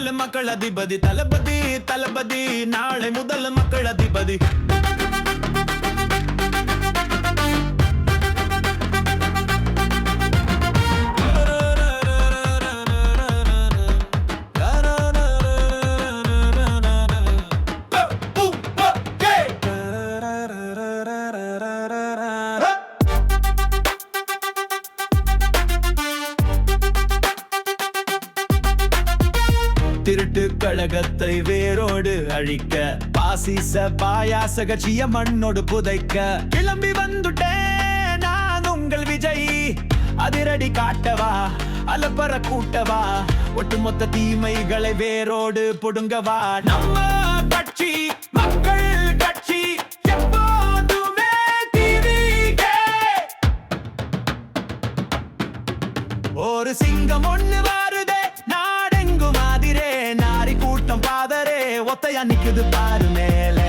முதல் மக்கள் அதிபதி தளபதி தளபதி நாளை முதல் மக்கள் அதிபதி திருட்டு கழகத்தை வேரோடு அழிக்க பாசிச பாயாச கட்சிய மண்ணோடு புதைக்க கிளம்பி வந்துட்டேன் நான் உங்கள் விஜய் அதிரடி காட்டவா அலப்பற கூட்டவா ஒட்டுமொத்த தீமைகளை வேரோடு புடுங்கவா நம்ம கட்சி மக்கள் கட்சி எப்போதுமே TVK. ஒரு சிங்கம் ஒண்ணு வருதே நாடெங்கும் மாதிரே நாரி கூட்டம் பாதரே ஒத்தையா நிக்குது பாரு மேல